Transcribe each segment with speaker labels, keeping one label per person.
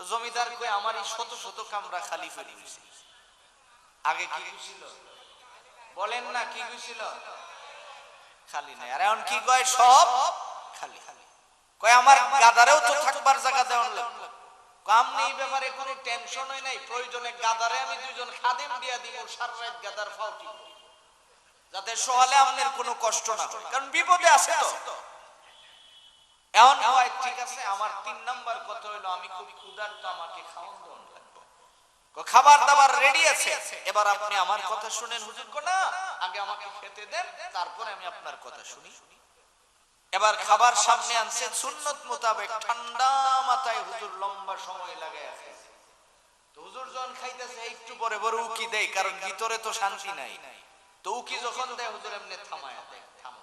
Speaker 1: জমিদার কই আমার এই শত শত কামরা খালি ফেলে দিয়েছে। আগে কি ছিল বলেন না, কি ছিল? খালি নাই। আর এখন কি কয়? সব খালি। কয় আমার গাদারেও তো থাকবার জায়গা দেওয়ার লাগবে। কাম নেই, ব্যাপারে কোনো টেনশনই নাই। প্রয়োজনে গাদারে আমি দুইজন খাদেম দিয়া দিব, সারা রাত গাদার ফাউটি, যাতে সকালে আপনার কোনো কষ্ট না হয়, কারণ বিপদে আছে তো। এখন কয় ঠিক আছে, আমার 3 নাম্বার কথা হইলো আমি খুব ক্ষুধার্ত, আমাকে খাওয়ান দাওয়ান লাগবে। খাবার দাবার রেডি আছে, এবার আপনি আমার কথা শুনেন। হুজুর কো না, আগে আমাকে খেতে দেন, তারপরে আমি আপনার কথা শুনি। এবার খাবার সামনে আনছে, সুন্নত মোতাবেক ঠান্ডা মাথায় হুজুর লম্বা সময় লাগায় আছে। তো হুজুর যখন খাইতেছে একটু পরে বড় উকি দেয়, কারণ ভিতরে তো শান্তি নাই। তো উকি যখন দেয় হুজুর এমনি থামায় দেয়, থামো।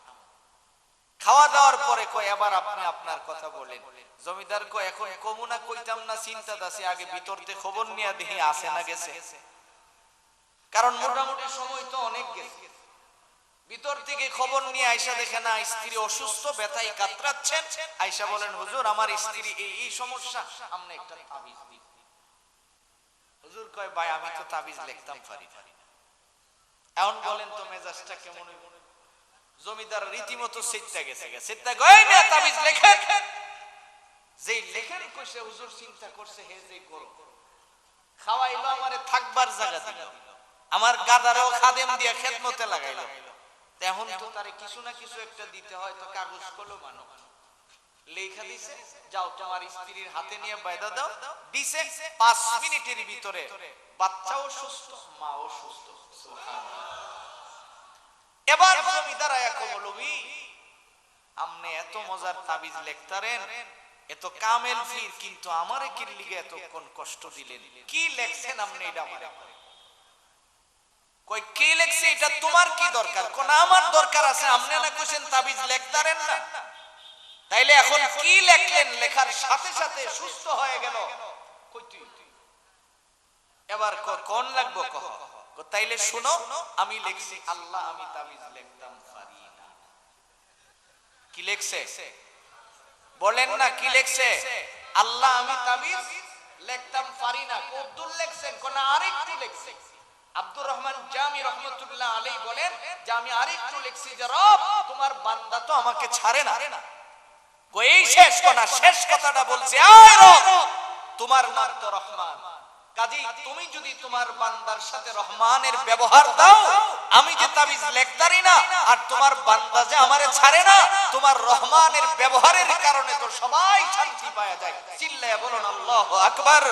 Speaker 1: খাওয়া দাওয়ার পরে কয় এবার আপনি আপনার কথা বলেন। জমিদার কয় এখন কমুনা কইতাম না, চিন্তা আছে, আগে ভিতরতে খবর নিয়ে দেখি আসে না গেছে, কারণ মোটামুটি সময় তো অনেক গেছে। ভিতর থেকে খবর নিয়ে আয়সা দেখে না স্ত্রী অসুস্থ, ব্যথায় কাতরাচ্ছেন। আয়সা বলেন হুজুর আমার স্ত্রী এই সমস্যা, আপনি একটা তাবিজ দিন। হুজুর কয় ভাই আমি তো তাবিজ লিখতাম পারি না। এখন বলেন তো মেজাজটা কেমন হইব? জমিদার রীতিমতো সেটা গেছে, সেটা কয় না তাবিজ লেখেন। যেই লেখেন কইছে হুজুর চিন্তা করছে, হে যে গরম খাওয়াইলো, আমারে থাকবার জায়গা দিল, আমার গাদারেও খাদেম দিয়ে খেদমতে লাগাইলো। এখন তো তারে কিছু না কিছু একটা দিতে হয়, তো কাগজ কলম মানো লেখা দিছে, যাও তোমার স্ত্রীর হাতে নিয়ে বাইদা দাও। দিছে 5 মিনিটের ভিতরে বাচ্চাও সুস্থ, মাও সুস্থ। সুবহানাল্লাহ। এবার জমিদার আয়া কবলবি, আপনি এত মজার তাবিজ লেখতারেন, এত কামেল ফির, কিন্তু আমারে কি লিগে এতক্ষণ কষ্ট দিলেন? কি লেখছেন আপনি? এটা আমারে কই কি লেখছে, এটা তোমার কি দরকার? কোন আমার দরকার আছে, আপনি না কইছেন তাবিজ লেখতারেন না, তাইলে এখন কি লেখলেন? লেখার সাথে সাথে সুস্থ হয়ে গেল। কই তুই এবার কোন লাগবো কহ? তাইলে শুনো, আমি লিখছি আল্লাহ আমি তাবিজ লিখতাম পারি না। কি লেখছে বলেন না, কি লেখছে? আল্লাহ আমি তাবিজ লিখতাম পারি না। কদ্দুর লেখছেন? কোন আরেকটু লেখছে। আব্দুর রহমান জামি রহমাতুল্লাহ আলাইহি বলেন যে আমি আরেকটু লিখছি যে রব তোমার বান্দা তো আমাকে ছাড়ে না। এই শেষ কথা, শেষ কথাটা বলছে আয় রব তোমার নাম তো রহমান, কাজেই তুমি যদি তোমার বান্দার সাথে রহমানের ব্যবহার দাও, আমি যে তাবিজ লেখতারি না আর তোমার বান্দা যে আমারে ছাড়ে না, তোমার রহমানের ব্যবহারের কারণে তো সবাই শান্তি পাওয়া যায়। চিল্লায়া বলুন আল্লাহু আকবার।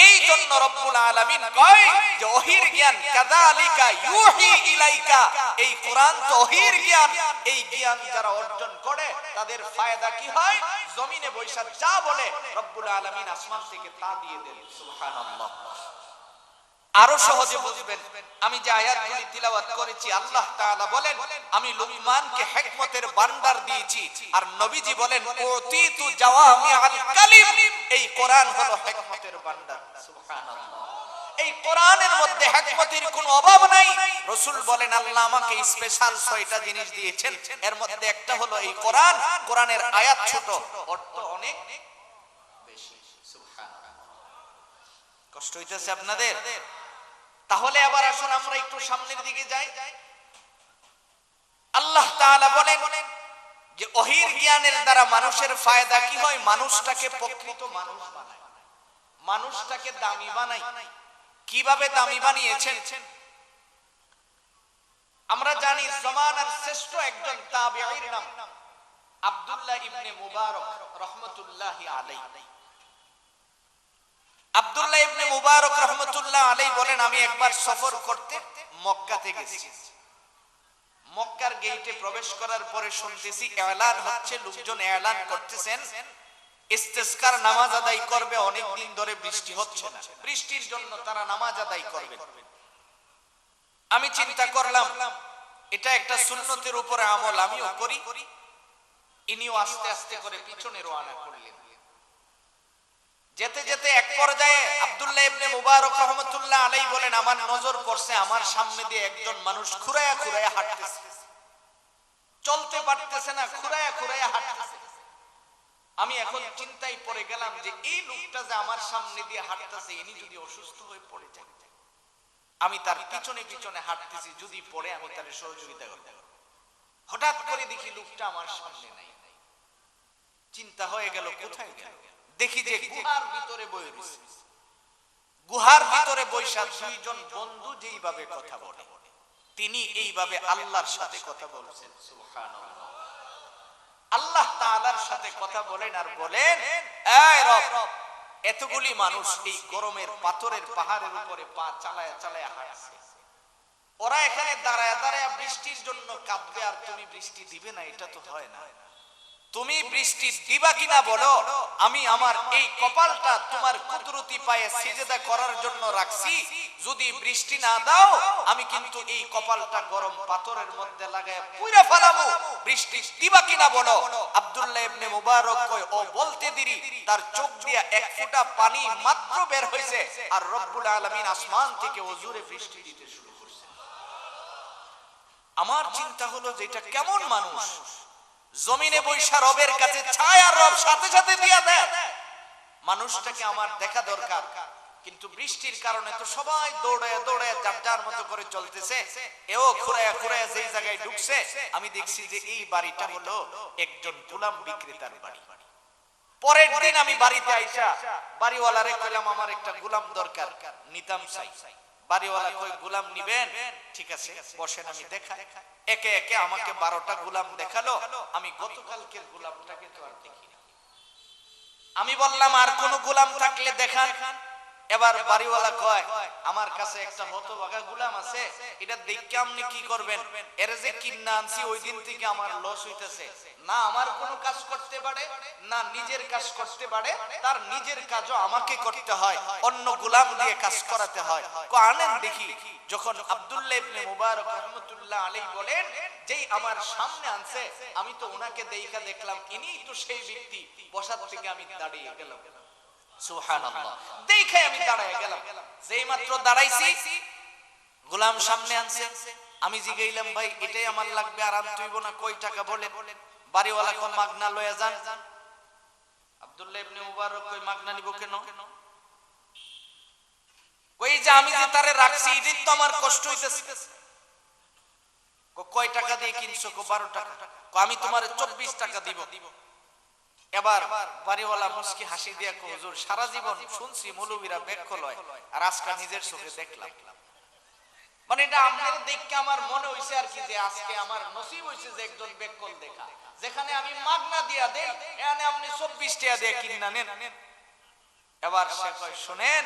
Speaker 1: এই জন্য রব্বুল আলামিন কয় যে ওহির জ্ঞান কাযালিকা ইউহি ইলাইকা, এই কোরআন তো ওহির জ্ঞান। এই জ্ঞান যারা অর্জন করে তাদের ফায়দা কি হয়? জমিনে বৈশা যা বলে রব্বুল আলামিন আসমান থেকে তা দিয়ে দেন। সুবহানাল্লাহ। আরো সহজে বুঝবেন, আমি যে আয়াতগুলি তিলাওয়াত করেছি, আল্লাহ তাআলা বলেন আমি লুকমানকে হিকমতের ভান্ডার দিয়েছি, আর নবীজি বলেন উতিতু জাওয়ামিআল কালিম। এই কোরআন হলো হিকমতের ভান্ডার। সুবহানাল্লাহ। এই কোরআনের মধ্যে হিকমতের কোনো অভাব নাই। রাসূল বলেন আল্লাহ আমাকে স্পেশাল 6টা জিনিস দিয়েছেন, এর মধ্যে একটা হলো এই কোরআন। কোরআনের আয়াত ছোট, অর্থ অনেক বেশি। সুবহানাল্লাহ। কষ্ট হইতেছে আপনাদের? তাহলে আবার আসুন আমরা একটু সামনের দিকে যাই। আল্লাহ তাআলা বলেন যে ওহির জ্ঞানের দ্বারা মানুষের ফায়দা কি হয়? মানুষটাকে প্রকৃত মানুষ বানায়, মানুষটাকে দামি বানায়। কিভাবে দামি বানিয়েছেন? আমরা জানি জামানার শ্রেষ্ঠ একজন তাবিঈর নাম আব্দুল্লাহ ইবনে মুবারক রাহমাতুল্লাহি আলাইহি। আব্দুল্লাহ ইবনে মুবারক রাহমাতুল্লাহ আলাইহি বলেন আমি একবার সফর করতে মক্কাতে গেছি। মক্কার গেটে প্রবেশ করার পরে শুনতেছি এলান হচ্ছে, লোকজন এলান করতেছেন ইস্তেসকার নামাজ আদায় করবে। অনেক দিন ধরে বৃষ্টি হচ্ছে না, বৃষ্টির জন্য তারা নামাজ আদায় করবে। আমি চিন্তা করলাম এটা একটা সুন্নতের উপরে আমল, আমিও করি। ইনিও আস্তে আস্তে করে পিছনে রওনা করলেন। যেতে যেতে এক পর্যায়ে আব্দুল্লাহ ইবনে মুবারক রাহমাতুল্লাহ আলাইহি বলেন আমার নজর পড়ছে আমার সামনে দিয়ে একজন মানুষ খুরায়া খুরায়া হাঁটতেছে, চলতে পারতেছে না, খুরায়া খুরায়া হাঁটতেছে। আমি এখন চিন্তায় পড়ে গেলাম যে এই লোকটা যে আমার সামনে দিয়ে হাঁটতেছে, ইনি যদি অসুস্থ হয়ে পড়ে যায়, আমি তার পিছনে পিছনে হাঁটতেছি, যদি পড়ে আমি তার সহযোগিতা করব। হঠাৎ করে দেখি লোকটা আমার সামনে নাই। চিন্তা হয়ে গেল কোথায় গেল, দেখি যে গুহার ভিতরে বসে রয়েছে। গুহার ভিতরে বৈশা দুইজন বন্ধু যেইভাবে কথা বলে, তিনি এইভাবে আল্লাহর সাথে কথা বলছেন। সুবহানাল্লাহ। আল্লাহ তাআলার সাথে কথা বলেন আর বলেন, এই রব, এতগুলি মানুষ এই গরমের পাথরের পাহাড়ের উপরে পা চালায়া চালায়া হাঁটছে, ওরা এখানে দাঁড়ায় দাঁড়ায় বৃষ্টির জন্য কাঁদবে, আর তুমি বৃষ্টি দিবে না, এটা তো হয় না। তুমি বৃষ্টি দিবা কিনা বলো, আমি আমার এই কপালটা তোমার কুদরতি পায়ে সিজদা করার জন্য রাখছি, যদি বৃষ্টি না দাও আমি কিন্তু এই কপালটা গরম পাথরের মধ্যে লাগায় পুইরা ফেলাবো, বৃষ্টি দিবা কিনা বলো। আব্দুল্লাহ ইবনে মুবারক কয়, ও বলতে দেরি তার চোখ দিয়া এক ফোঁটা পানি মাত্র বের হইছে, আর রব্বুল আলামিন আসমান থেকে ওজুরে বৃষ্টি দিতে শুরু করছে। আমার চিন্তা হলো যে এটা কেমন মানুষ, জমিনে বৈশা রবের কাছে ছায়া, রব সাথে সাথে দিয়া দেয়। মানুষটাকে আমার দেখা দরকার, কিন্তু বৃষ্টির কারণে তো সবাই দৌড়ে দৌড়ে যার যার মতো করে চলতেছে, এও খুঁড়ায়া খুঁড়ায়া যেই জায়গায় ঢুকছে, আমি দেখছি যে এই বাড়িটা হলো একজন গোলাম বিক্রেতার বাড়ি। পরের দিন আমি বাড়িতে আইসা বাড়িওয়ালারে কইলাম আমার একটা গোলাম দরকার, নিতাম চাই। বাড়িওয়ালা কই, গোলাম নিবেন? ঠিক আছে বসেন, আমি দেখা। একে একে আমাকে 12টা গোলাম দেখালো। আমি গতকালকের গোলামটাকে তো আর দেখি না। আমি বললাম আর কোন গোলাম থাকলে দেখান। এবার বাড়িওয়ালা কয়, আমার কাছে একটা হতভাগা গোলাম আছে, এটা দেখে আপনি কি করবেন? এর যে কিন্না আনছি ওই দিন থেকে আমার লস হইতেছে, না আমার কোনো কাজ করতে পারে না নিজের কাজ করতে পারে, তার নিজের কাজও আমাকে করতে হয়, অন্য গোলাম দিয়ে কাজ করাতে হয়। আনেন দেখি। যখন আব্দুল্লাহ ইবনে মুবারক রাহমাতুল্লাহ আলাইহি বলেন, যেই আমার সামনে আনছে, আমি তো ওনাকে দেখা দেখলাম ইনিই তো সেই ব্যক্তি, বসার থেকে আমি দাঁড়িয়ে গেলাম। সুবহানাল্লাহ। দেখে আমি দাঁড়ায় গেলাম। যেই মাত্র দাঁড়াইছি, গোলাম সামনে আনছে। আমি জিগাইলাম, ভাই এটাই আমার লাগবে, আর আনতে হইব না, কয় টাকা বলেন? বাড়িওয়ালা কোন মাগনা লয়ে যান। আব্দুল্লাহ ইবনে মুবারক কই, মাগনা নিব কেন? কই যে আমি যে তারে রাখছি, এটাই তো আমার কষ্ট হইতেছে। কয় টাকা দিয়ে কিনছো? 12 টাকা। আমি তোমারে 24 টাকা দিব। এবার বাড়িওয়ালা মুস্কি হাসি দিয়া কয়, হুজুর সারা জীবন শুনছি মৌলবীরা ব্যাখ্যা লয়, আর আজকে নিজের চোখে দেখলাম। মানে এটা আপনার দেখে আমার মনে হইছে আর কি, যে আজকে আমার নসিব হইছে যে একজন ব্যাখ্যল দেখা, যেখানে আমি মাগনা দিয়া দেই, এখানে আপনি 24 টাকা দিয়ে কিনা নেন। এবার সে কয়, শুনেন,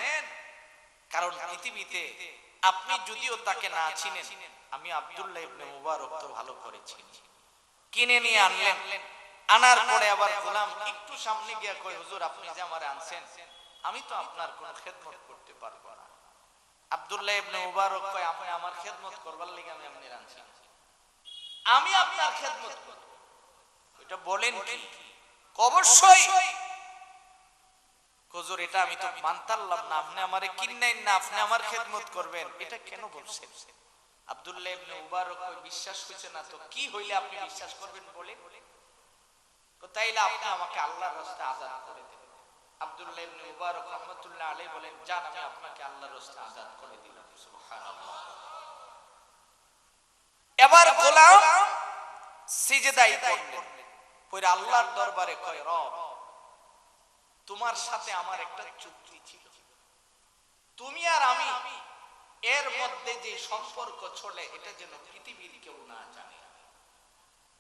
Speaker 1: কারণ পৃথিবীতে আপনি যদিও তাকে না চিনেন, আমি আব্দুল্লাহ ইবনে মুবারক তো ভালো করে চিনি। কিনে নিয়ে আনলেন। আনার পরে আবার গোলাম একটু সামনে গিয়া কয়, হুজুর আপনি যে আমারে আনছেন, আমি তো আপনার কোনো খেদমত করতে পারবো না। আব্দুল্লাহ ইবনে মুবারক কয়, আপনি আমার খেদমত করবার লাগি আমি আপনি আনছি, আমি আপনার খেদমত করব। এটা বলেন কি? অবশ্যই। হুজুর এটা আমি তো মানতারলাম না, আপনি আমারে কিনেন না, আপনি আমার খেদমত করবেন, এটা কেন বলছেন? আব্দুল্লাহ ইবনে মুবারক কয়, বিশ্বাস হইছে না তো কি হইলে আপনি বিশ্বাস করবেন বলেন? তাইলে আপনি আমাকে আল্লাহর রাস্তায় আযাদ করে দেন। আব্দুল্লাহ ইবনে মুবারক রাহমাতুল্লাহ আলাইহি বলেন, যান আমি আপনাকে আল্লাহর রাস্তায় আযাদ করে দিলাম। সুবহানাল্লাহ। এবার গোলাম সিজদায় পড়লেন, পড়ে আল্লাহর দরবারে কয়, রব তোমার সাথে আমার একটা চুক্তি ছিল, তুমি আর আমি এর মধ্যে যে সম্পর্ক চলে, এটা যেন পৃথিবীর কেউ না জানে।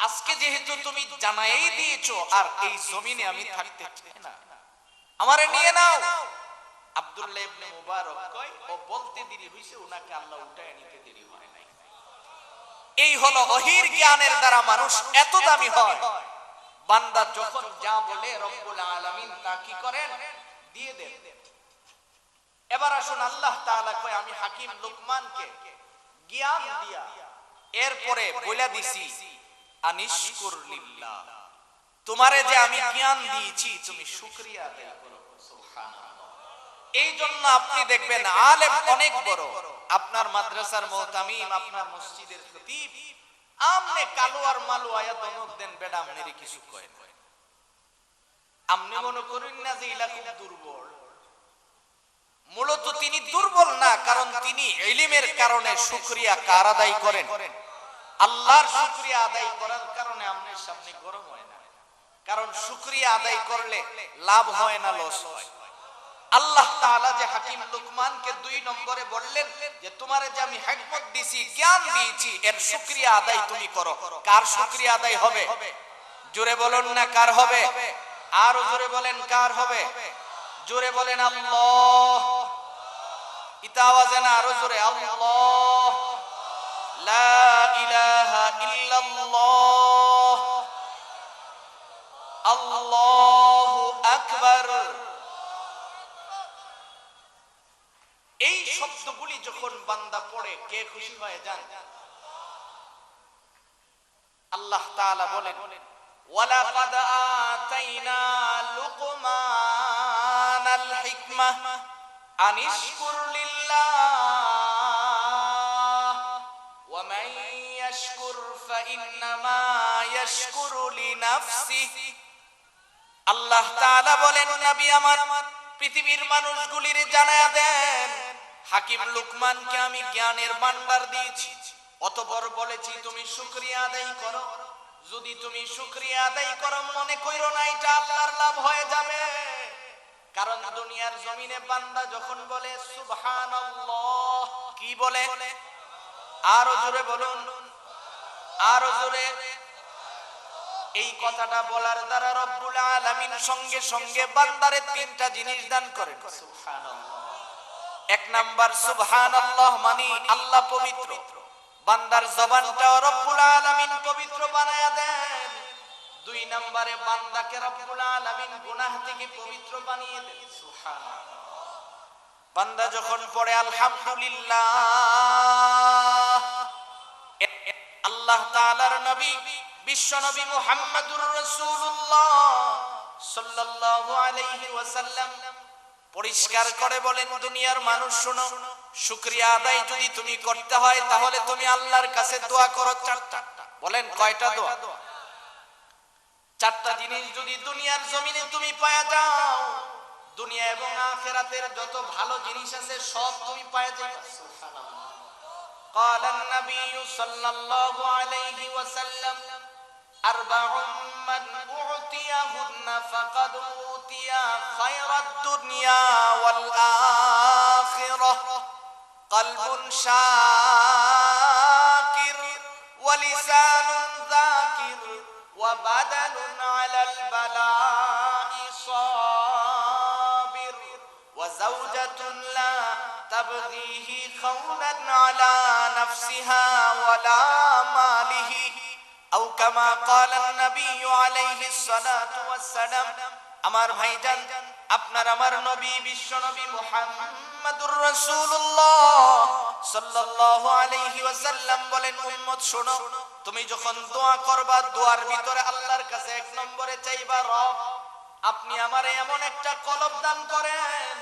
Speaker 1: আজকে যেহেতু তুমি জানাই দিয়েছো, আর এই জমিনে আমি থাকতে চাই না, আমারে নিয়ে নাও। আব্দুল্লাহ ইবনে মুবারক কয়, ও বলতে দেরি হইছে, উনাকে আল্লাহ উঠায় নিতে দেরি হয় নাই। এই হলো ওহীর জ্ঞানের দ্বারা মানুষ এত দামি হয়। বান্দা যখন যা বলে রব্বুল আলামিন তা কি করেন? দিয়ে দেন। এবার আসুন, আল্লাহ তাআলা কয়, আমি হাকিম লুকমানকে জ্ঞান দিয়া এরপরে বইলা দিছি, আনিশকুর লিল্লাহ, তোমারে যে আমি জ্ঞান দিয়েছি তুমি শুকরিয়া আদায় করো। সুবহানাল্লাহ। এই জন্য আপনি দেখবেন আলেম অনেক বড়, আপনার মাদ্রাসার মুহতামিম, আপনার মসজিদের খতিব, আমনে কালো আর মালু আয়া দমক দেন, বেডা আমনেরই কিছু কয় না। আপনি মনে করেন না যে ইলা খুব দুর্বল, মূলত তিনি দুর্বল না, কারণ তিনি ইলমের কারণে শুকরিয়া কার আদায় করেন? আল্লাহর শুকরিয়া আদায় করার কারণে আপনার সামনে গরম হয় না, কারণ শুকরিয়া আদায় করলে লাভ হয় না লস হয়। আল্লাহ তাআলা যে হাকিম লুকমানকে 2 নম্বরে বললেন যে তোমারে যে আমি হিকমত দিয়েছি, জ্ঞান দিয়েছি, এর শুকরিয়া আদায় তুমি করো। কার শুকরিয়া আদায় হবে? জোরে বলুন না কার হবে? আরো জোরে বলেন কার হবে? জোরে বলেন আল্লাহ। ইতা আওয়াজে না, আরো জোরে আল্লাহ। লা ইলাহা ইল্লাল্লাহ, আল্লাহু আকবার। এই শব্দগুলি যখন বান্দা পড়ে কে খুশি হয়ে যান? আল্লাহ তাআলা বলেন ওয়ালাকাদ আতাইনা লুকমানাল হিকমাহ আনিশকুর লিল্লাহ ওয়া মান ইয়াশকুর ফাইন্নামা ইয়াশকুরু লিনাফসিহি। আল্লাহ তাআলা বলেন নবী আমার পৃথিবীর মানুষগুলির জানায়া দেন, হাকিম লুকমানকে আমি জ্ঞানের ভান্ডার দিয়েছি, অতঃপর বলেছি তুমি শুকরিয়া আদায় করো। যদি তুমি শুকরিয়া আদায় করো, মনে কইরো না এটা আপনার লাভ হয়ে যাবে, কারণ দুনিয়ার জমিনে বান্দা যখন বলে সুবহানাল্লাহ, কি বলে? আরো জোরে বলুন, আরো জোরে। এই কথাটা বলার দ্বারা রব্বুল আলামিন সঙ্গে সঙ্গে বান্দারে 3টা জিনিস দান করেন। সুবহানাল্লাহ। 1 নাম্বার সুবহানাল্লাহ মানে আল্লাহ পবিত্র, বান্দার জবানটা রব্বুল আলামিন পবিত্র বানায়া দেন। 2 নম্বরে বান্দাকে রব্বুল আলামিন গুনাহ থেকে পবিত্র বানিয়ে দেন। সুবহানাল্লাহ। বান্দা যখন পড়ে আলহামদুলিল্লাহ, আল্লাহ তাআলার নবী বিশ্ব নবী মুহাম্মদুর রাসূলুল্লাহ সাল্লাল্লাহু আলাইহি ওয়াসাল্লাম পরিষ্কার করে বলেন, দুনিয়ার মানুষ শোনো, শুকরিয়া আদায় যদি তুমি করতে হয় তাহলে তুমি আল্লাহর কাছে দোয়া করো 4টা। বলেন কয়টা দোয়া? 4টা জিনিস যদি দুনিয়ার জমিনে তুমি পায়া যাও, দুনিয়া এবং আখিরাতের যত ভালো জিনিস আছে সব তুমি পায়া যাবে। সুবহানাল্লাহ। قال النبي صلى الله عليه وسلم أربع من أعطيهن فقد أوتي خير الدنيا والآخرة قلب شاكر ولسان ذاكر وبدن على البلاء صابر وزوجة لا تبغيه خونا على نفسها ولا ماله أو كما قال النبي عليه الصلاة والسلام। আমার ভাইজান, আপনার আমার নবী বিশ্ব নবী মুহাম্মদুর রাসূলুল্লাহ সাল্লাল্লাহু আলাইহি ওয়াসাল্লাম বলেন, উম্মত শোনো, তুমি যখন দোয়া করবা দোয়ার ভিতরে আল্লাহর কাছে 1 নম্বরে চাইবা, রব আপনি আমারে এমন একটা কলব দান করেন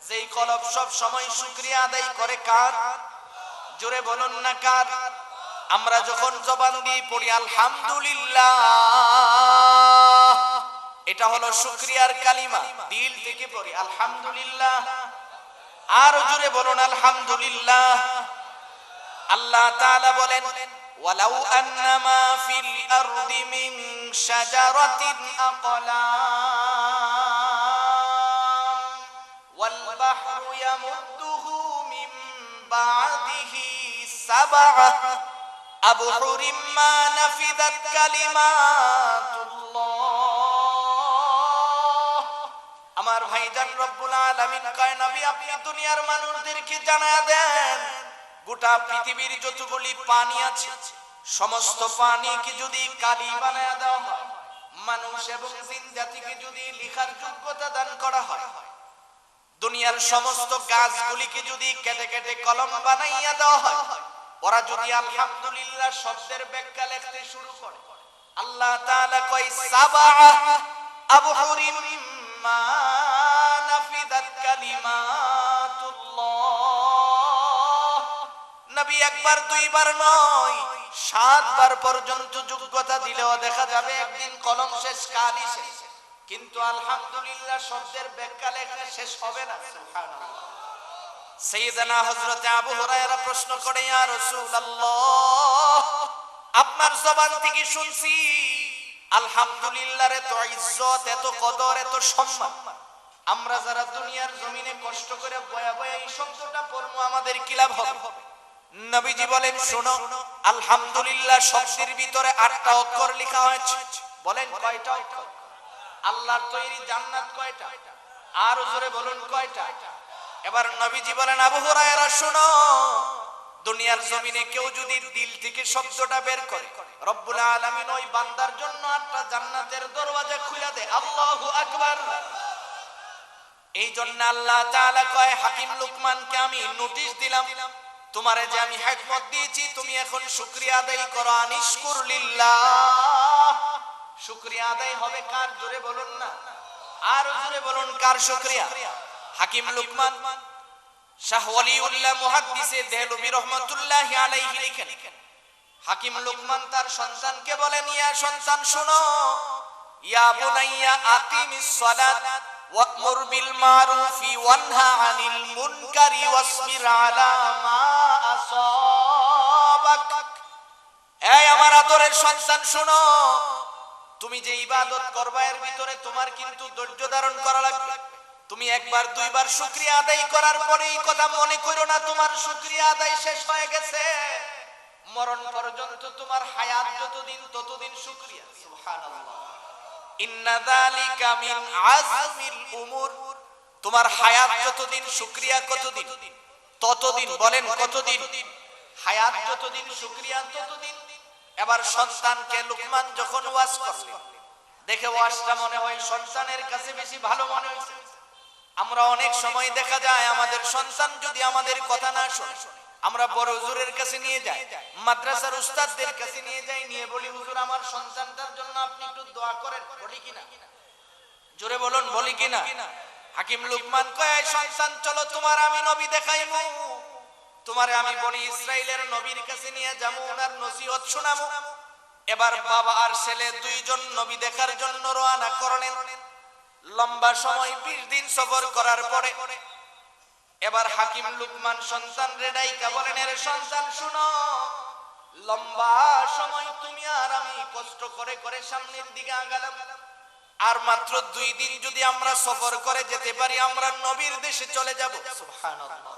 Speaker 1: যেই কলব সব সময় শুকরিয়া আদায় করে। কার? জোরে বলুন না কার? আমরা যখন জবান দিয়ে পড়ি আলহামদুলিল্লাহ, এটা হলো শুকরিয়ার কালিমা, দিল থেকে পড়ি আলহামদুলিল্লাহ। আর জোরে বলুন আলহামদুলিল্লাহ। আল্লাহ তাআলা বলেন ওয়ালাউ আন্নামা ফিল আরদি মিন শাজারাতিন আকলাম ওয়াল বাহরু ইয়ামুদ্দুহু মিন বা'দিহি সাবআ আবহুরিম মা নাফিদাত কালিমাতুল্লাহ। আমার ভাইজান রব্বুল আলামিন কয়, নবী আপনি দুনিয়ার মানুষদেরকে জানায়া দেন, গোটা পৃথিবীর যতগুলি পানি আছে সমস্ত পানিকে যদি কালি বানায়া দেওয়া হয়, মানুষ এবং জিন জাতিকে যদি লেখার যোগ্যতা দান করা হয়, দুনিয়ার সমস্ত গাছগুলিকে যদি কেটে কেটে কলম বানাইয়া দেওয়া হয়, ওরা যদি আলহামদুলিল্লাহ শব্দের ব্যাখ্যা লিখতে শুরু করে, আল্লাহ তাআলা কয় সাবআ আবহুরিম মা নাফিদাত কালিমাতুল্লাহ। নবী একবার দুইবার নয় 7 বার পর্যন্ত যোগ্যতা দিলেও দেখা যাবে একদিন কলম শেষ, কালি শেষ, কিন্তু আলহামদুলিল্লাহ শব্দের ব্যাখ্যা লেখা শেষ হবে না। সুবহানাল্লাহ। সাইয়েদনা হযরত আবু হুরায়রা প্রশ্ন করে, ইয়া রাসূলুল্লাহ, আপনার জবান থেকে শুনছি আলহামদুলিল্লাহর এত ইজ্জত, এত কদর, এত সম্মান। আমরা যারা দুনিয়ার জমিনে কষ্ট করে বয়া বয়া এই শব্দটা পড়বো, আমাদের কি লাভ হবে? নবীজি বলেন, শোনো, আলহামদুলিল্লাহ শব্দের ভিতরে 8টা অক্ষর লেখা হয়েছে। বলেন কয়টা অক্ষর? আল্লাহর তৈরি জান্নাত কয়টা? আর জোরে বলুন কয়টা? এবার নবীজি বলেন, আবু হুরায়রা শোনো, দুনিয়ার জমিনে কেউ যদি দিল থেকে শব্দটা বের করে, রব্বুল আলামিন ওই বান্দার জন্য 8টা জান্নাতের দরওয়াজা খুলে দেয়। আল্লাহু আকবার। এই জন্য আল্লাহ তাআলা কয়, হাকিম লুকমানকে আমি নোটিশ দিলাম, তোমারে যে আমি হিকমত দিয়েছি, তুমি এখন শুকরিয়া আদায় করো। আনিশকুর লিল্লাহ। শুকরিয়া আদায় হবে কার? জোরে বলুন না, আর জোরে বলুন, কার শুকরিয়া? হাকিম লুকমান শাহ ওয়ালিউল্লাহ মুহাদ্দিসে দেহলভী রাহমাতুল্লাহি আলাইহি লিখেন, হাকিম লুকমান তার সন্তানকে বলেন, ইয়া সন্তান শোনো, ইয়া বুনাইয়া আকিমিস সালাত ওয়া'মুর বিল মারুফি ওয়ানহা আনিল মুনকারি ওয়াসবির আলা মা আসাবাক। এই আমার আদরের সন্তান শোনো, তুমি যে ইবাদত করবা এর ভিতরে তোমার কিন্তু ধৈর্য ধারণ করা লাগবে। তুমি একবার দুইবার শুকরিয়া আদায় করার পরে এই কথা মনে করো না তোমার শুকরিয়া আদায় শেষ হয়ে গেছে। মরণ পর্যন্ত তোমার হায়াত যতদিন ততদিন শুকরিয়া। সুবহানাল্লাহ। ইন্না যালিকা মিন আযমিল উমুর। তোমার হায়াত যতদিন শুকরিয়া কতদিন? ততদিন। বলেন কতদিন? হায়াত যতদিন শুকরিয়া ততদিন। এবার সন্তানকে লুকমান যখন ওয়াজ করলেন, দেখে ওয়াজটা মনে হয় সন্তানের কাছে বেশি ভালো মনে হয়েছে। আমরা অনেক সময় দেখা যায় আমাদের সন্তান যদি আমাদের কথা না শোনে, আমরা বড় হুজুরের কাছে নিয়ে যাই, মাদ্রাসার উস্তাদদের কাছে নিয়ে যাই, নিয়ে বলি, হুজুর আমার সন্তানটার জন্য আপনি একটু দোয়া করেন। বলি কিনা? জোরে বলুন, বলি কিনা? হাকিম লুকমান কয়, সন্তান চলো তোমার আমি নবী দেখাইমু, তোমারে আমি বনি ইসরাইলের নবীর কাছে নিয়ে যাবো, ওনার নসিহত শোনাবো। এবার বাবা আর ছেলে দুইজন নবী দেখার জন্য রওনা করলেন। লম্বা সময় 20 দিন সফর করার পরে এবার হাকিম লুকমান সন্তান রেডাইকা বলেন, এর সন্তান শুনো, লম্বা সময় তুমি আর আমি কষ্ট করে করে সামনের দিকে আগালাম, আর মাত্র 2 দিন যদি আমরা সফর করে যেতে পারি আমরা নবীর দেশে চলে যাব। সুবহানাল্লাহ।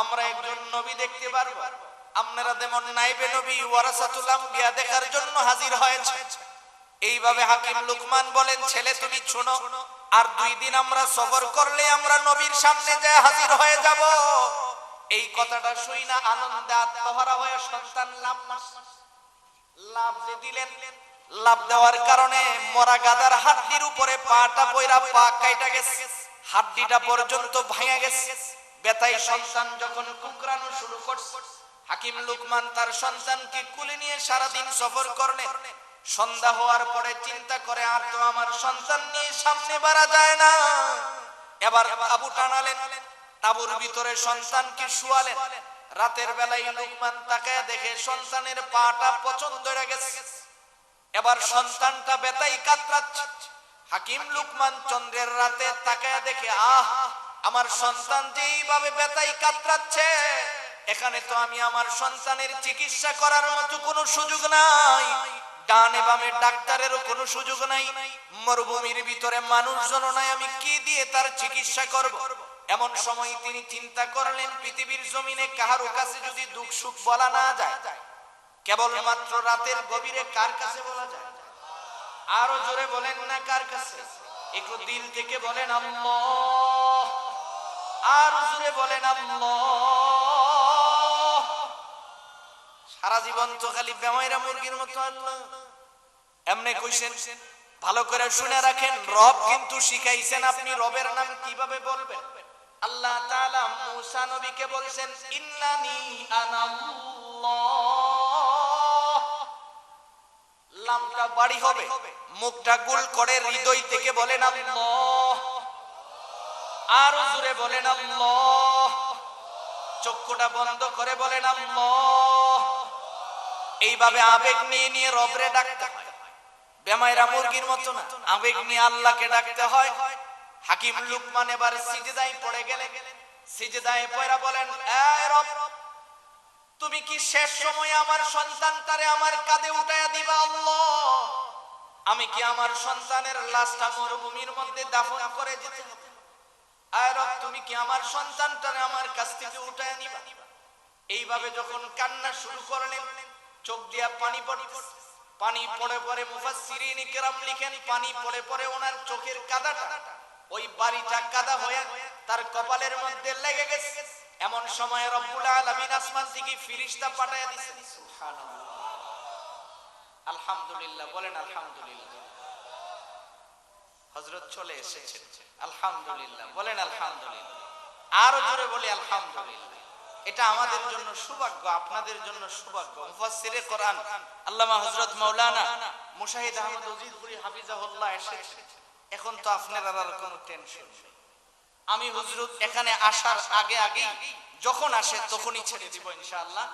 Speaker 1: আমরা একজন নবী দেখতে পারবো। আপনারা যেমন নাইবে নবী ওয়ারাসাতুল আম্বিয়া দেখার জন্য হাজির হয়েছে, এইভাবে হাকিম লুকমান বলেন, ছেলে তুমি শোনো, আর 2 দিন আমরা সফর করলে আমরা নবীর সামনে যায় হাজির হয়ে যাব। এই কথাটা শুই না আনন্দে আত্মহারা হয়ে সন্তান লাভ দিলেন। লাভ দেওয়ার কারণে মরা গাদার হাড্ডির উপরে পাটা পয়রা পা কাইটা গেছে, হাড্ডিটা পর্যন্ত ভেঙে গেছে। বেতাই সন্তান যখন কুকরানো শুরু করছে, হাকিম লুকমান তার সন্তানকে কুলে নিয়ে সারাদিন সফর করলেন। সন্ধ্যা হওয়ার পরে চিন্তা করে, আর তো আমার সন্তান নিয়ে সামনে বাড়া যায় না। এবার তাবু টানালেন, তাবুর ভিতরে সন্তানকে শুয়ালেন। রাতের বেলায় লুকমান তাকায় দেখে সন্তানের পাটা পছন্দ হয়ে গেছে। এবার সন্তানটা বেতাই কাতরাচ্ছে। হাকিম লুকমান চন্দ্রের রাতে তাকায় দেখে, আহ, আমার সন্তান যেইভাবে বেতাই কাতরাচ্ছে, এখানে তো আমি আমার সন্তানের চিকিৎসা করার মতো কোনো সুযোগ নাই, ডানে বামে ডাক্তারেরও কোনো সুযোগ নাই, মরুভূমির ভিতরে মানুষজন নাই, আমি কি দিয়ে তার চিকিৎসা করব? এমন সময় তিনি চিন্তা করলেন, পৃথিবীর জমিনে কাহারো কাছে যদি দুঃখ সুখ বলা না যায়, কেবলমাত্র রাতের গভীরে কার কাছে বলা যায়? আরো জোরে বলেন না, কার কাছে? একটু দিল থেকে বলেন আল্লাহ, আরো জোরে বলেন আল্লাহ। সারা জীবন তো খালি বেমাইরা মুরগির মতো আল্লাহ এমনি কইছেন। ভালো করে শুনে রাখেন, রব কিন্তু শিখাইছেন আপনি রবের নাম কিভাবে বলবেন। আল্লাহ তাআলা মূসা নবীকে বলেছেন, ইন্নানি আনাল্লাহ। লামটা বাড়ি হবে, মুখটা গোল করে হৃদয় থেকে বলেন আল্লাহ, আরো জোরে বলেন আল্লাহ, চক্ষুটা বন্ধ করে বলেন আল্লাহ। এইভাবে আবেগ নিয়ে নিয়ে রবরে ডাকতে হয়। বেমাইরা মুরগির মতো না, আবেগ নিয়ে আল্লাহকে ডাকতে হয়। হাকিম লুকমান এবার সিজদায় পড়ে গেলেন। সিজদায় পড়া বলেন, এ রব, তুমি কি শেষ সময়ে আমার সন্তানটারে আমার কাঁধে উঠায়া দিবা আল্লাহ? আমি কি আমার সন্তানের লাশটা মরুভূমির মধ্যে দাফন করে যেতে হবে? আয় রব, তুমি কি আমার সন্তানটারে আমার কাছ থেকে উঠায়া নিবা? এইভাবে যখন কান্না শুরু করলেন, চোখ দিয়া পানি পড়তেছে। পানি পড়ে পড়ে মুফাসসিরিন কিরাম লিখেন, পানি পড়ে পড়ে ওনার চোখের কাদাটা ওই বাড়িটা কাদা হয়ে তার কপালের মধ্যে লেগে গেছে। এমন সময় রব্বুল আলামিন আসমান থেকে ফেরেশতা পাঠায়া দিয়েছেন। সুবহানাল্লাহ, আলহামদুলিল্লাহ, বলেন আলহামদুলিল্লাহ। হযরত চলে এসেছেন, আলহামদুলিল্লাহ, বলেন আলহামদুলিল্লাহ। আরো জোরে বলি আলহামদুলিল্লাহ। এটা আমাদের জন্য সৌভাগ্য, আপনাদের জন্য সৌভাগ্য। মুফাসসিরে কোরআন আল্লামা হযরত মাওলানা মুশাহিদ আহমদ ওজিদপুরি হাফিজাহুল্লাহ এসেছেন। এখন তো আপনারা আর কোনো টেনশন নেই। আমি হুজুর এখানে আসার আগে আগে যখন আসে তখনই ছেড়ে দিব ইনশাআল্লাহ।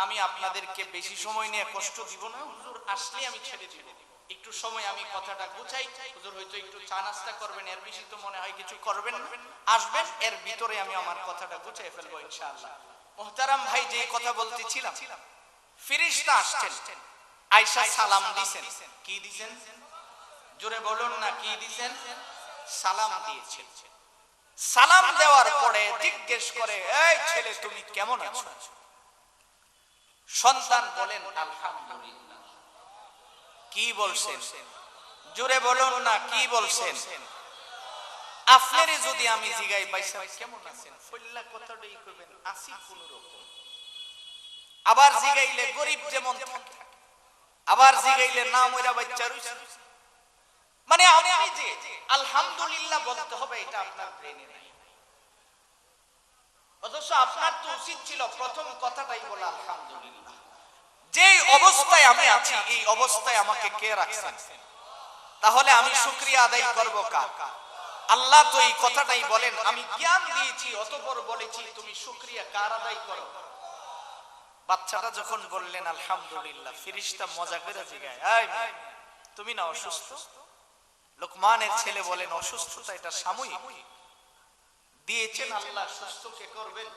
Speaker 1: আমি আপনাদেরকে বেশি সময় নিয়ে কষ্ট দিব না। হুজুর আসলে আমি ছেড়ে দিব। একটু সময় আমি কথাটা গুছাই। হুজুর হয়তো একটু চা নাস্তা করবেন, এর বেশি তো মনে হয় কিছু করবেন না। আসবেন, এর ভিতরে আমি আমার কথাটা গুছাই ফেলবো ইনশাআল্লাহ। মুহতারাম ভাই, যে কথা বলতেছিলাম, ফেরেশতা আসছেন, আয়েশা সালাম দিবেন। কি দিবেন? জোরে বলুন না, কি দিবেন? সালাম দিয়েছেন। সালাম দেওয়ার পরে জিজ্ঞেস করে, এই ছেলে তুমি কেমন আছো? সন্তান বলেন আলহামদুলিল্লাহ। কি বলছেন? জোরে বলুন না, কি বলছেন? আপনারে যদি আমি জিগাই, বাইসা কেমন আছেন, ফল্লা কথাটাই কইবেন আসি কোন রকম। আবার জিগাইলে গরিব যেমন থাকে, আবার জিগাইলে না মইরা বাচ্চা রইছে। মানে আপনি যে আলহামদুলিল্লাহ বলতে হবে, এটা আপনার ব্রেনে নাই। অথচ আপনার তো উচিত ছিল প্রথম কথাটাই বলা আলহামদুলিল্লাহ। যেই অবস্থায় আমি আছি, এই অবস্থায় আমাকে কে রাখছেন? তাহলে আমি শুকরিয়া আদায় করব কার? আল্লাহ তো এই কথাটাই বলেন, আমি জ্ঞান দিয়েছি অতঃপর বলেছি তুমি শুকরিয়া কার আদায় করো? বাচ্চাটা যখন বললেন আলহামদুলিল্লাহ, ফেরেশতা মজা করে জিগায়, এই তুমি না অসুস্থ? লোকমানের ছেলে বলেন, অসুস্থতা এটা সাময়িক, দিয়েছেন আল্লাহ, সুস্থ কে করবেন?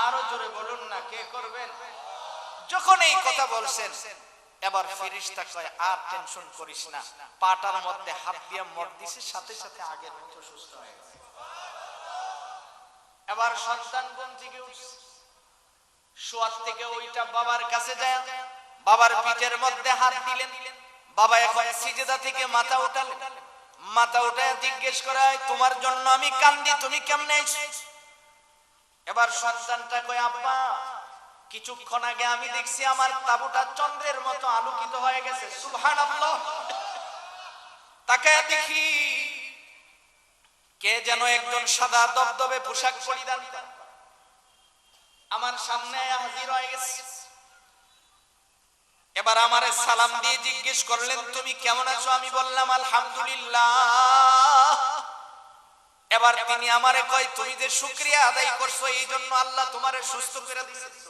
Speaker 1: আরো জোরে বলুন না, কে করবেন? যখন এই কথা বলছেন, এবার ফেরেশতা কয়, আর টেনশন করিস না। পাটার মধ্যে হাত দিয়ে মট দিছে, সাথে সাথে আগের মতো সুস্থ হয়ে গেছে। এবার সন্তান ঘুম থেকে উঠছে, শোয়ার থেকে ওইটা বাবার কাছে যায়, বাবার পিঠের মধ্যে হাত দিলেন। বাবা এখন সিজদা থেকে মাথা উঠালেন। মাথা উঠায় জিজ্ঞেস করে, তোমার জন্য আমি কান্দি, তুমি কেমনে আছো? এবার সন্তানটা কয়, আব্বা কিছুক্ষণ আগে আমি দেখছি আমার তাবুটা চন্দ্রের মতো আলোকিত হয়ে গেছে। সুবহানাল্লাহ। তাকায় দেখি কে যেন একজন সাদা দবদবে পোশাক পরিধান করে আমার সামনে হাজির হয়ে গেছে। এবার আমারে সালাম দিয়ে জিজ্ঞেস করলেন, তুমি কেমন আছো? আমি বললাম আলহামদুলিল্লাহ। এবার তিনি আমারে কয়, তুমি যে শুকরিয়া আদায় করছো এই জন্য আল্লাহ তোমারে সুস্থ করে দিয়েছে।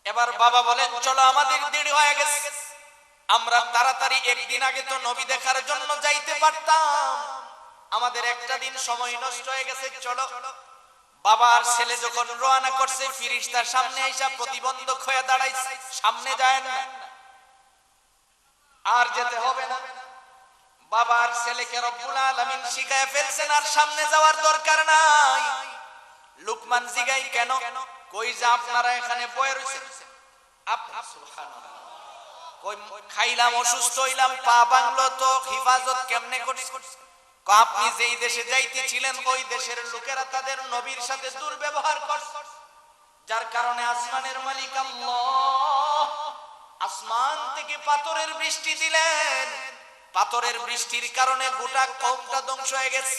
Speaker 1: এবার বাবা বলেন, চলো আমাদের দেরি হয়ে গেছে, আমরা তাড়াতাড়ি একদিন আগে তো নবী দেখার জন্য যাইতে পারতাম, আমাদের একটা দিন সময় নষ্ট হয়ে গেছে, চলো। বাবা আর ছেলে যখন রওনা করছে, ফেরেশতার সামনে এসে প্রতিবন্ধক হয়ে দাঁড়াইছে, সামনে যায় না, আর যেতে হবে না। বাবা আর ছেলেকে রব্বুল আলামিন শিখায় ফেলছেন, আর সামনে যাওয়ার দরকার নাই। লুকমান জিগাই, কেন? কই যে আপনারা এখানে বয়ে রইছেন, আপনি সুবহানাল্লাহ, কই খাইলাম, অসুস্থ হইলাম, পা ভাঙলো, তো হিফাজত কেমনে করছেন? আপনি যেই দেশে যাইতেছিলেন ওই দেশের লোকেরা তাদের নবীর সাথে দুর্ব্যবহার করছে, যার কারণে আসমানের মালিক আল্লাহ আসমান থেকে পাথরের বৃষ্টি দিলেন। পাথরের বৃষ্টির কারণে গোটা কওমটা ধ্বংস হয়ে গেছে।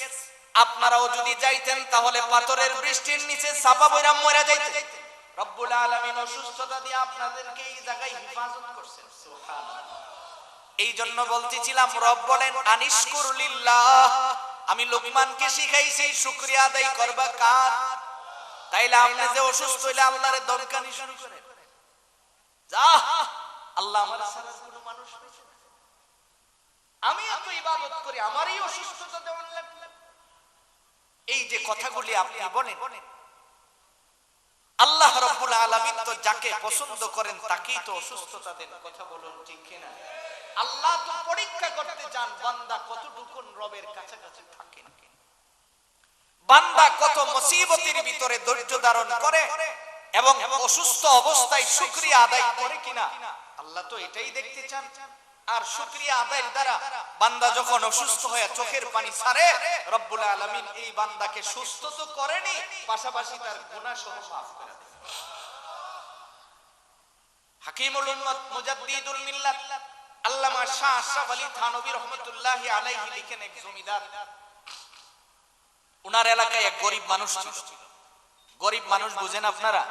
Speaker 1: আপনারাও যদি যাইতেন তাহলে পাথরের বৃষ্টির নিচে চাপা পড়ে মরে যাইতেন। রব্বুল আলামিন অসুস্থতা দিয়ে আপনাদেরকে এই জায়গায় হেফাজত করছেন। সুবহানাল্লাহ। এই জন্য বলতেছিলাম, রব বলেন আনিশকুর লিল্লাহ, আমি লোকমানকে শিখাইছি শুকরিয়া আদায় করবা কার? তাইলে আপনি যে অসুস্থ হইলে আল্লাহরে দরকারি শুরু করেন, যা আল্লাহ আমার সারা মানুষ হয়েছে না? আমি এত ইবাদত করি, আমারই অসুস্থতা দেওয়ার লাগবে। এই যে কথাগুলি আপনি বলেন, আল্লাহ রাব্বুল আলামিন তো যাকে পছন্দ করেন তাকেই তো অসুস্থতা দেন। কথা বলুন ঠিক কিনা? আল্লাহ তো পরীক্ষা করতে চান বান্দা কতটুকু রবের কাছাকাছি থাকে, বান্দা কত মুসিবতের ভিতরে ধৈর্য ধারণ করে এবং অসুস্থ অবস্থায় শুকরিয়া আদায় করে কিনা, আল্লাহ তো এটাই দেখতে চান। আর শুকরিয়া আদায়ের দ্বারা বান্দা যখন অসুস্থ হয়ে চোখের পানি ছাড়ে, রব্বুল আলামিন এই বান্দাকে সুস্থ তো করেনি, পাশাপাশি তার গুনাহ সহ মাফ করে দেন। হাকিমুল উম্মত মুজাদ্দিদুল মিল্লাত আল্লামা শাহ আশরাফ আলী থানভী রাহমাতুল্লাহি আলাইহি লিখেন, এক জমিদার, উনার এলাকায় এক গরিব মানুষ ছিল। গরিব মানুষ বুঝেন আপনারা,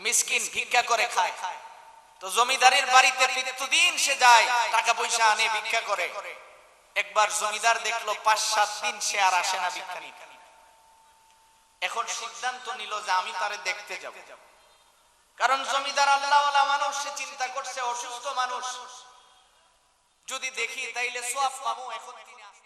Speaker 1: মিসকিন, ভিক্ষা করে খায়। তো জমিদারের বাড়িতে প্রতিদিন সে যায়, টাকা পয়সা আনে, ভিক্ষা করে। একবার জমিদার দেখলো 5-7 দিন সে আর আসে না ভিক্ষা নিতে। এখন সিদ্ধান্ত নিল যে আমি তারে দেখতে যাব, কারণ জমিদার আল্লাহওয়ালা মানুষ, সে চিন্তা করছে অসুস্থ মানুষ, যদি দেখি তাইলে সওয়াব পাবো। এখন তিনি